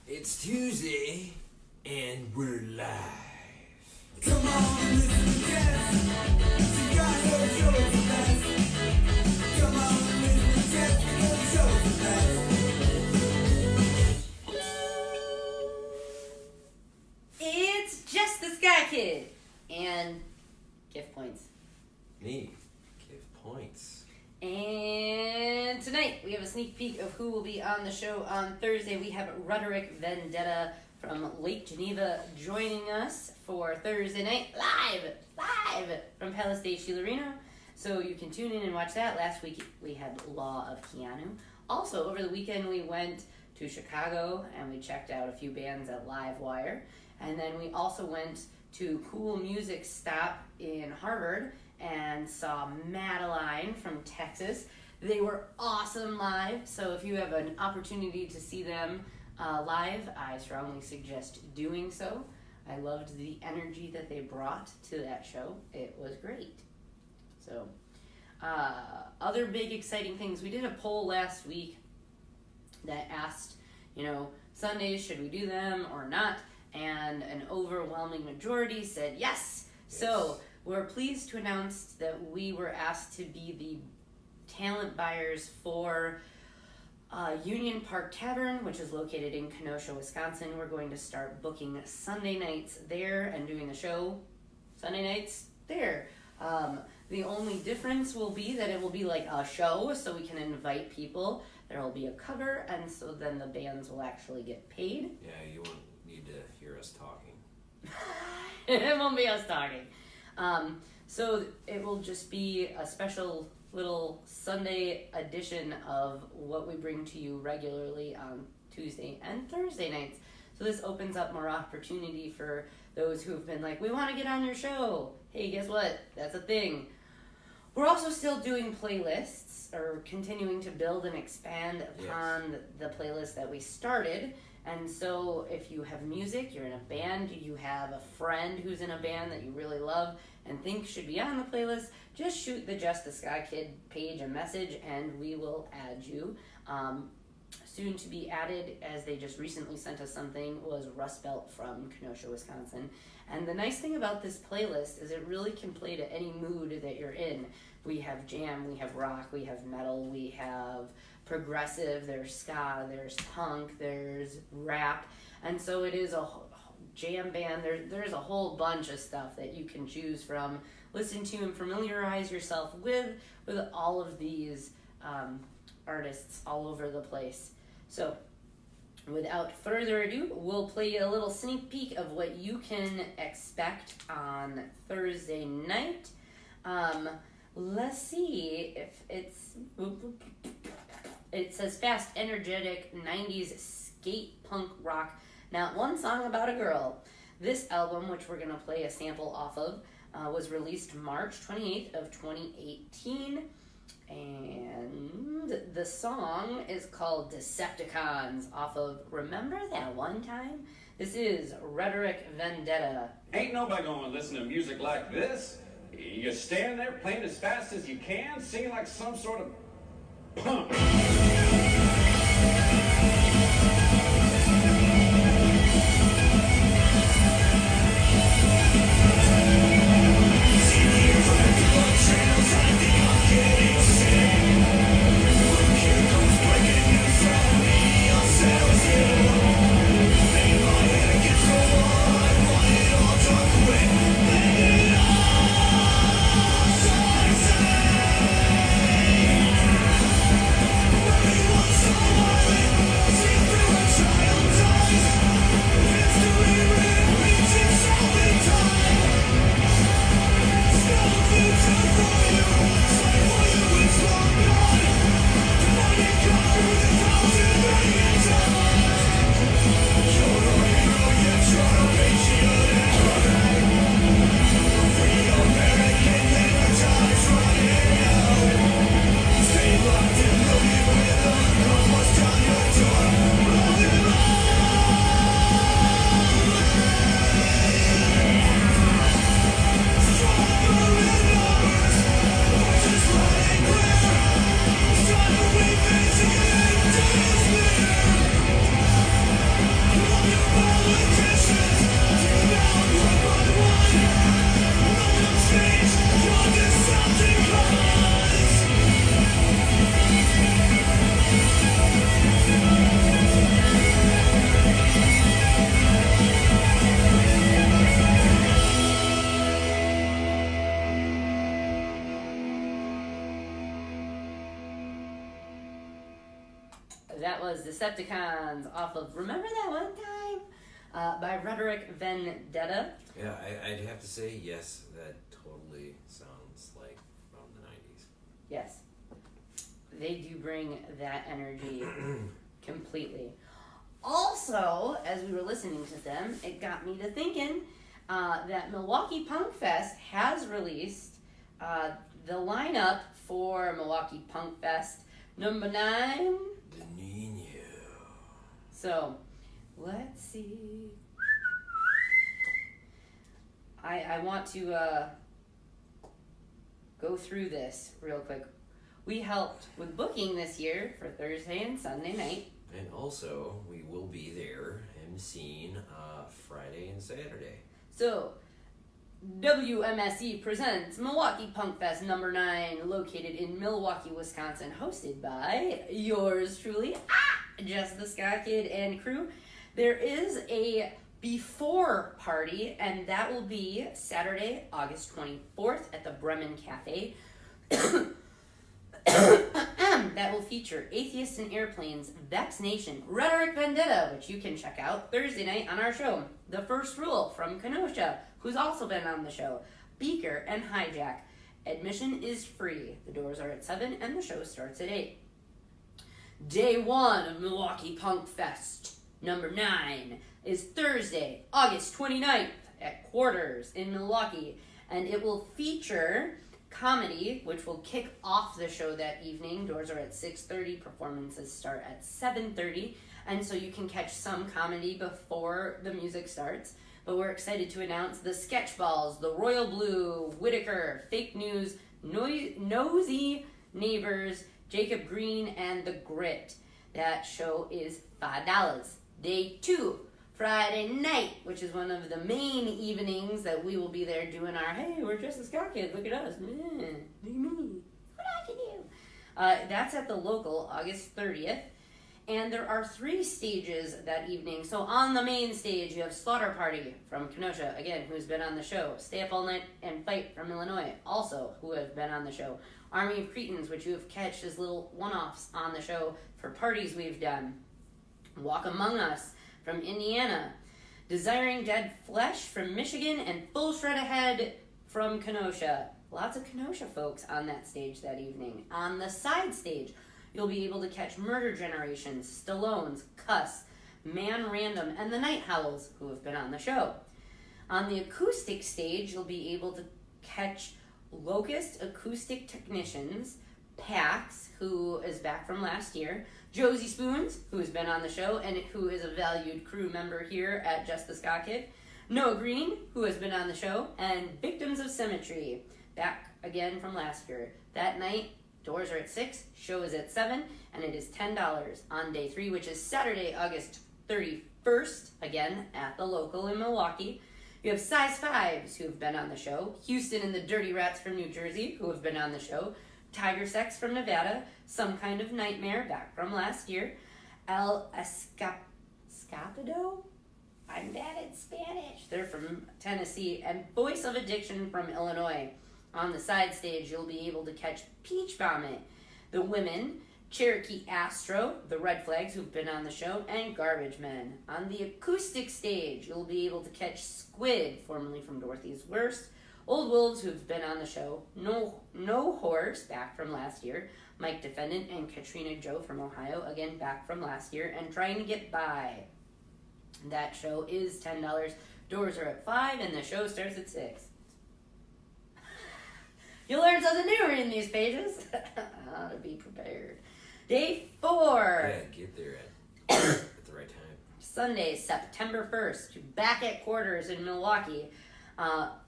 It's Tuesday, and we're live. Come on, listen to Jess. She got her show's the best. Come on, listen to Jess, because the show's the best. It's Jess the Sky Kid and gift points. Me, give points. And tonight we have a sneak peek of who will be on the show on Thursday. We have Rhetoric Vendetta from Lake Geneva joining us for Thursday night live from Palace de Chilarino. So you can tune in and watch that. Last week we had Law of Keanu. Also over the weekend we went to Chicago and we checked out a few bands at Livewire. And then we also went to Cool Music Stop in Harvard and saw Madeline from Texas. They were awesome live, so if you have an opportunity to see them live, I strongly suggest doing so. I loved the energy that they brought to that show. It was great. So, other big exciting things. We did a poll last week that asked, Sundays, should we do them or not? And an overwhelming majority said yes. So, we're pleased to announce that we were asked to be the talent buyers for Union Park Tavern, which is located in Kenosha, Wisconsin. We're going to start booking Sunday nights there and doing the show Sunday nights there. The only difference will be that it will be like a show, so we can invite people. There will be a cover, and so then the bands will actually get paid. Yeah, you won't need to hear us talking. It won't be us talking. So it will just be a special little Sunday edition of what we bring to you regularly on Tuesday and Thursday nights. So this opens up more opportunity for those who have been like, we want to get on your show. Hey, guess what? That's a thing. We're also still doing playlists, or continuing to build and expand upon the playlist that we started. And so if you have music, you're in a band, you have a friend who's in a band that you really love and think should be on the playlist, just shoot the Just the Sky Kid page a message and we will add you. Soon to be added, as they just recently sent us something, was Rust Belt from Kenosha, Wisconsin. And the nice thing about this playlist is it really can play to any mood that you're in. We have jam, we have rock, we have metal, we have progressive, there's ska, there's punk, there's rap, and so it is a jam band. There's a whole bunch of stuff that you can choose from, listen to, and familiarize yourself with all of these artists all over the place. So without further ado, we'll play you a little sneak peek of what you can expect on Thursday night. Let's see if it says fast, energetic, 90s skate punk rock. Now, one song about a girl. This album, which we're going to play a sample off of, was released March 28th of 2018. And the song is called Decepticons off of Remember That One Time? This is Rhetoric Vendetta. Ain't nobody gonna listen to music like this. You stand there playing as fast as you can, singing like some sort of punk. was Decepticons off of Remember That One Time by Rhetoric Vendetta. Yeah, I'd have to say yes. That totally sounds like from the 90s. Yes. They do bring that energy completely. Also, as we were listening to them, it got me to thinking that Mke Punk Fest has released the lineup for Mke Punk Fest number 9. The Nino. So, let's see. I want to go through this real quick. We helped with booking this year for Thursday and Sunday night. And also, we will be there emceeing Friday and Saturday. So, WMSE presents Mke Punk Fest number 9, located in Milwaukee, Wisconsin, hosted by yours truly, Jess the Ska Kid and crew. There is a before party, and that will be Saturday, August 24th at the Bremen Cafe. That will feature Atheists and Airplanes, Vex Nation, Rhetoric Vendetta, which you can check out Thursday night on our show, The First Rule from Kenosha, who's also been on the show, Beaker, and Hijack. Admission is free. The doors are at 7 and the show starts at 8. Day 1 of Mke Punk Fest, number 9, is Thursday, August 29th at Quarters in Milwaukee, and it will feature comedy, which will kick off the show that evening. Doors are at 6:30, performances start at 7:30, and so you can catch some comedy before the music starts. But we're excited to announce the Sketchballs, the Royal Blue, Whitaker, Fake News, Nosy Neighbors, Jacob Green, and The Grit. That show is $5. Day 2, Friday night, which is one of the main evenings that we will be there doing our, hey, we're just the Ska Kids, look at us, look at me, what I can do. That's at the local, August 30th. And there are 3 stages that evening. So on the main stage, you have Slaughter Party from Kenosha, again, who's been on the show. Stay Up All Night and Fight from Illinois, also, who have been on the show. Army of Cretans, which you have catched as little one-offs on the show for parties we've done. Walk Among Us from Indiana. Desiring Dead Flesh from Michigan, and Full Shred Ahead from Kenosha. Lots of Kenosha folks on that stage that evening. On the side stage, you'll be able to catch Murder Generation, Stallones, Cuss, Man Random, and the Night Howls, who have been on the show. On the acoustic stage, you'll be able to catch Locust Acoustic Technicians, Pax, who is back from last year, Josie Spoons, who has been on the show and who is a valued crew member here at Just the Ska Kid, Noah Green, who has been on the show, and Victims of Symmetry, back again from last year. That night, doors are at 6, show is at 7, and it is $10 on day 3, which is Saturday, August 31st, again at the local in Milwaukee. You have Size 5s, who have been on the show, Houston and the Dirty Rats from New Jersey, who have been on the show, Tiger Sex from Nevada, Some Kind of Nightmare, back from last year, El Escapado? I'm bad at Spanish. They're from Tennessee, and Voice of Addiction from Illinois. On the side stage, you'll be able to catch Peach Vomit, The Women, Cherokee Astro, the Red Flags, who've been on the show, and Garbage Men. On the acoustic stage, you'll be able to catch Squid, formerly from Dorothy's Worst, Old Wolves, who've been on the show, No Horse, back from last year, Mike Defendant, and Katrina Joe from Ohio, again back from last year, and Trying to Get By. That show is $10. Doors are at 5, and the show starts at 6. You learn something new reading these pages. How to be prepared. Day 4. Yeah, get there at the right time. Sunday, September 1st. Back at Quarters in Milwaukee.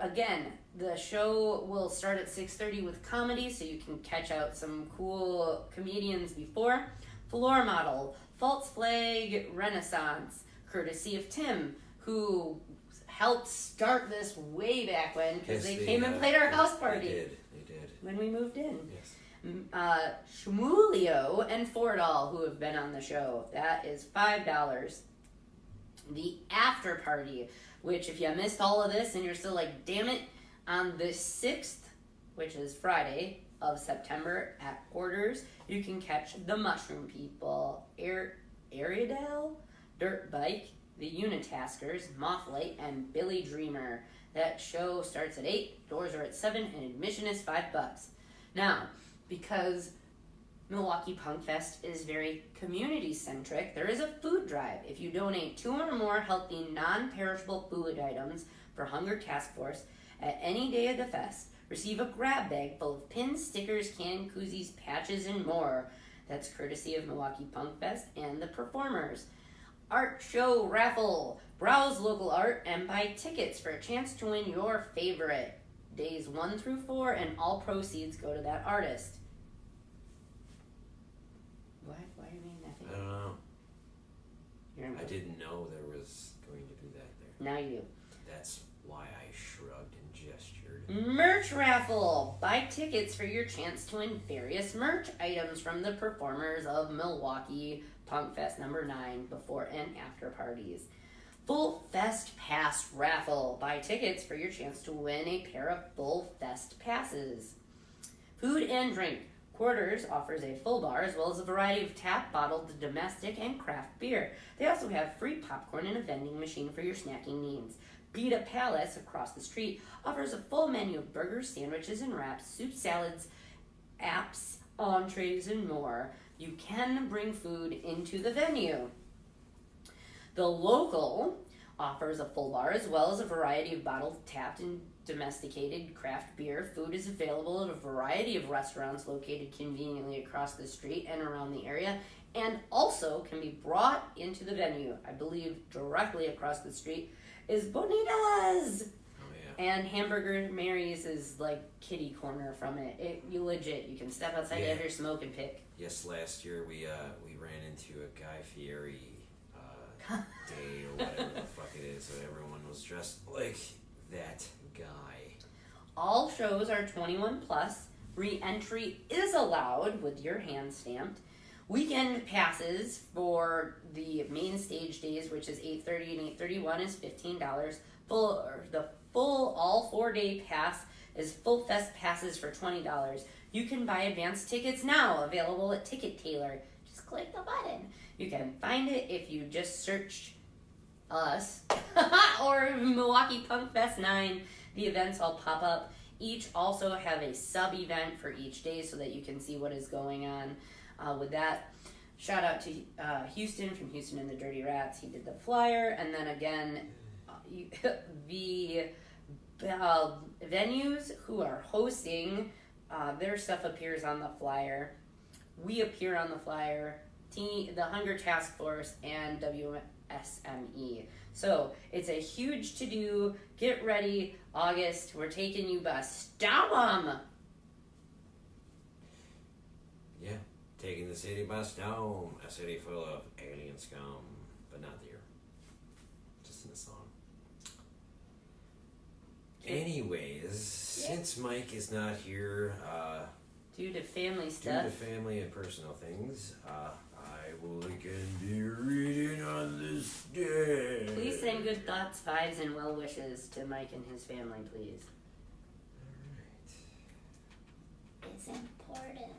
Again, the show will start at 6:30 with comedy, so you can catch out some cool comedians before. Floor Model, False Flag Renaissance, courtesy of Tim, who helped start this way back when, because Yes, they came and played our house party. They did. When we moved in. Yes. Shmulio and Fordall, who have been on the show. That is $5. The after party, which if you missed all of this and you're still like, damn it, on the 6th, which is Friday of September at Quarters, you can catch the Mushroom People, Airedale, Dirt Bike, The Unitaskers, Mothlight, and Billy Dreamer. That show starts at 8, doors are at 7, and admission is $5. Now, because Milwaukee Punk Fest is very community-centric, there is a food drive. If you donate 2 or more healthy, non-perishable food items for Hunger Task Force at any day of the fest, receive a grab bag full of pins, stickers, canned koozies, patches, and more. That's courtesy of Milwaukee Punk Fest and the performers. Art show raffle. Browse local art and buy tickets for a chance to win your favorite. Days 1 through 4, and all proceeds go to that artist. What? Why are you making that face? I don't know. You're I didn't know there was going to be that there. Now you. That's why I shrugged and gestured. Merch raffle. Buy tickets for your chance to win various merch items from the performers of Milwaukee Punk Fest number 9 before and after parties. Full Fest Pass raffle. Buy tickets for your chance to win a pair of Full Fest passes. Food and drink. Quarters offers a full bar as well as a variety of tap, bottled, domestic, and craft beer. They also have free popcorn and a vending machine for your snacking needs. Pita Palace, across the street, offers a full menu of burgers, sandwiches, and wraps, soup, salads, apps, entrees, and more. You can bring food into the venue. The Local offers a full bar as well as a variety of bottled, tapped, and domesticated craft beer. Food is available at a variety of restaurants located conveniently across the street and around the area, and also can be brought into the venue. I believe directly across the street is Bonitas! Oh, yeah. And Hamburger Mary's is like kitty corner from it. You can step outside to have your smoke and pick. Yes, last year we ran into a Guy Fieri day or whatever the fuck it is, so everyone was dressed like that guy. All shows are 21 plus. Re-entry is allowed with your hand stamped. Weekend passes for the main stage days, which is 8:30 and 8:31, is $15. The full all 4-day pass is Full Fest passes for $20. You can buy advance tickets now, available at Ticket Tailor. Just click the button. You can find it if you just search us or Milwaukee Punk Fest 9. The events all pop up. Each also have a sub-event for each day so that you can see what is going on with that. Shout out to Houston from Houston and the Dirty Rats. He did the flyer. And then again, the venues who are hosting, their stuff appears on the flyer. We appear on the flyer. The Hunger Task Force and WSME. So it's a huge to-do. Get ready. August, we're taking you by storm. Yeah, taking the city by storm. A city full of alien scum. But not there. Just in the song. Anyways, since Mike is not here, Due to family due stuff. to family and personal things, I will again be reading on this day. Please send good thoughts, vibes, and well wishes to Mike and his family, please. Alright. It's important.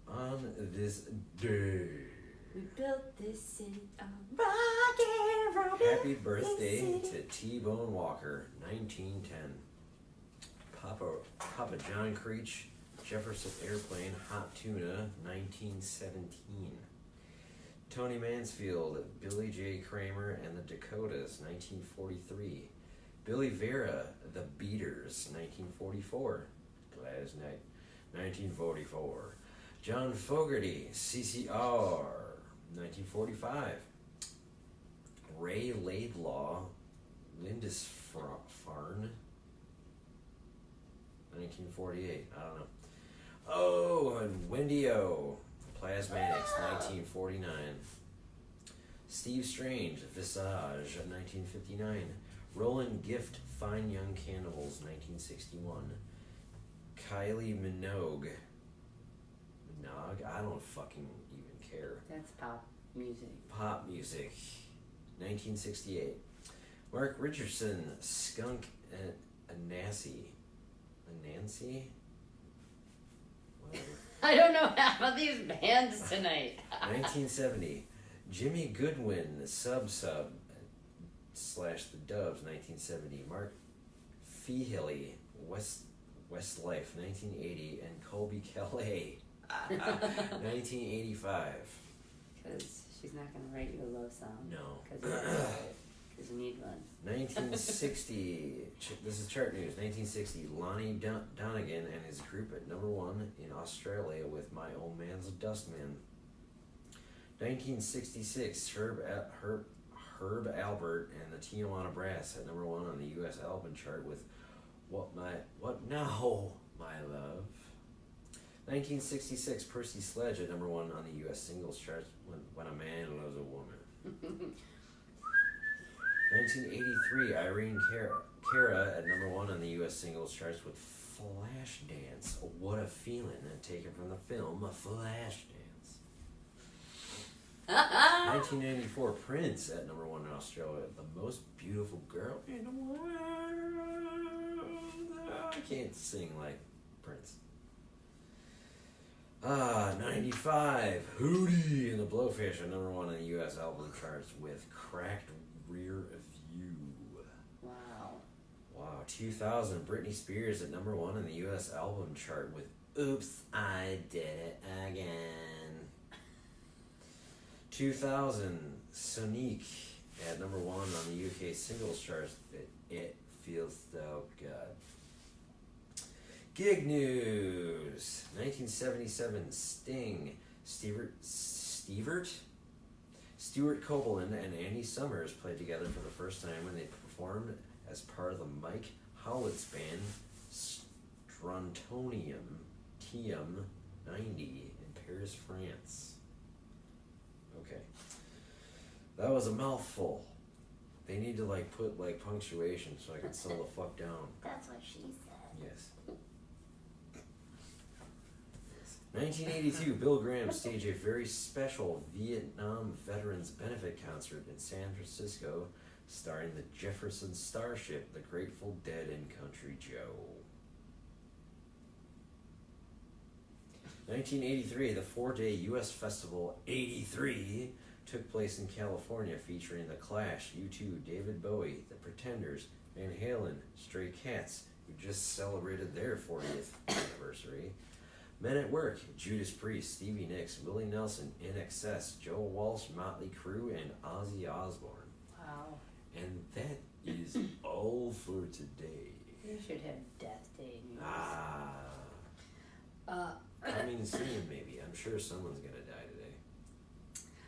On this day, We built this city on rock. happy birthday to T-Bone Walker, 1910. Papa John Creech, Jefferson Airplane, Hot Tuna, 1917. Tony Mansfield, Billy J. Kramer and the Dakotas, 1943. Billy Vera, The Beaters, 1944. Gladys Knight, 1944. John Fogerty, CCR, 1945. Ray Laidlaw, Lindisfarne, 1948. I don't know. Oh, and Wendy O, Plasmatics, 1949. Steve Strange, Visage, 1959. Roland Gift, Fine Young Cannibals, 1961. Kylie Minogue. I don't fucking even care. That's pop music. Pop music, 1968. Mark Richardson, Skunk and Nancy. Whatever. I don't know half of these bands tonight. 1970, Jimmy Goodwin, Sub / the Doves, 1970. Mark Feehilly, Westlife, 1980, and Colby Calais, 1985. Because she's not going to write you a love song. No. Because you need one. 1960, this is chart news. 1960, Lonnie Donegan and his group at #1 in Australia with My Old Man's a Dustman. 1966, Herb Albert and the Tijuana Brass at #1 on the U.S. album chart with What Now, My Love. 1966, Percy Sledge at #1 on the U.S. singles chart when a Man Loves a Woman. 1983, Irene Cara at #1 on the U.S. singles charts with Flashdance, What a Feeling, taken from the film Flashdance. 1994, Prince at #1 in Australia, The Most Beautiful Girl in the World. I can't sing like Prince. 95, Hootie and the Blowfish at #1 on the U.S. album charts with Cracked Rear View. Wow. 2000, Britney Spears at #1 on the U.S. album chart with Oops, I Did It Again. 2000, Sonique at #1 on the UK singles charts with It Feels So Good. Gig news. 1977, Sting, Stuart Copeland and Andy Summers played together for the first time when they performed as part of the Mike Howlett's band Strontium TM 90 in Paris, France. Okay. That was a mouthful. They need to put punctuation so I can settle the fuck down. That's what she said. Yes. 1982, Bill Graham staged a very special Vietnam Veterans Benefit concert in San Francisco starring the Jefferson Starship, the Grateful Dead, and Country Joe. 1983, the 4-day U.S. Festival 83 took place in California, featuring The Clash, U2, David Bowie, The Pretenders, Van Halen, Stray Cats, who just celebrated their 40th anniversary, Men at Work, Judas Priest, Stevie Nicks, Willie Nelson, INXS, Joe Walsh, Motley Crue, and Ozzy Osbourne. Wow. And that is all for today. You should have Death Day news. Coming soon, maybe. I'm sure someone's gonna die today.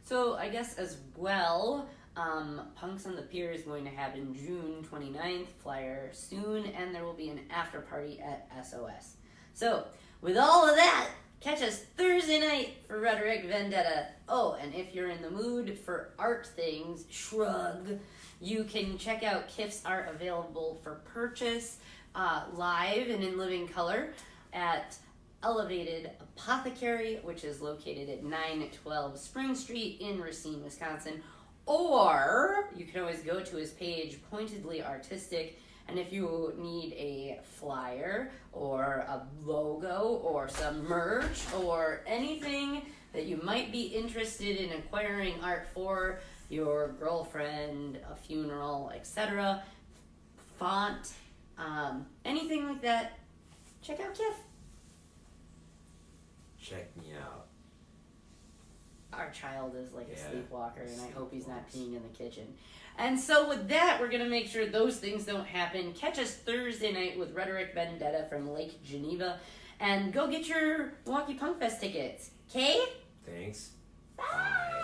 So I guess as well, Punks on the Pier is going to happen June 29th, flyer soon, and there will be an after party at SOS. So, with all of that, catch us Thursday night for Rhetoric Vendetta. Oh, and if you're in the mood for art things, shrug, you can check out Kiff's art available for purchase live and in living color at Elevated Apothecary, which is located at 912 Spring Street in Racine, Wisconsin. Or you can always go to his page, Pointedly Artistic, and if you need a flyer or a logo or some merch or anything that you might be interested in acquiring art for your girlfriend, a funeral, etc., font, anything like that, check out Kiff. Check me out. Our child is like a Yeah, sleepwalker, and I hope he's not peeing in the kitchen. And so with that, we're going to make sure those things don't happen. Catch us Thursday night with Rhetoric Vendetta from Lake Geneva. And go get your Mke Punk Fest tickets. Okay? Thanks. Bye.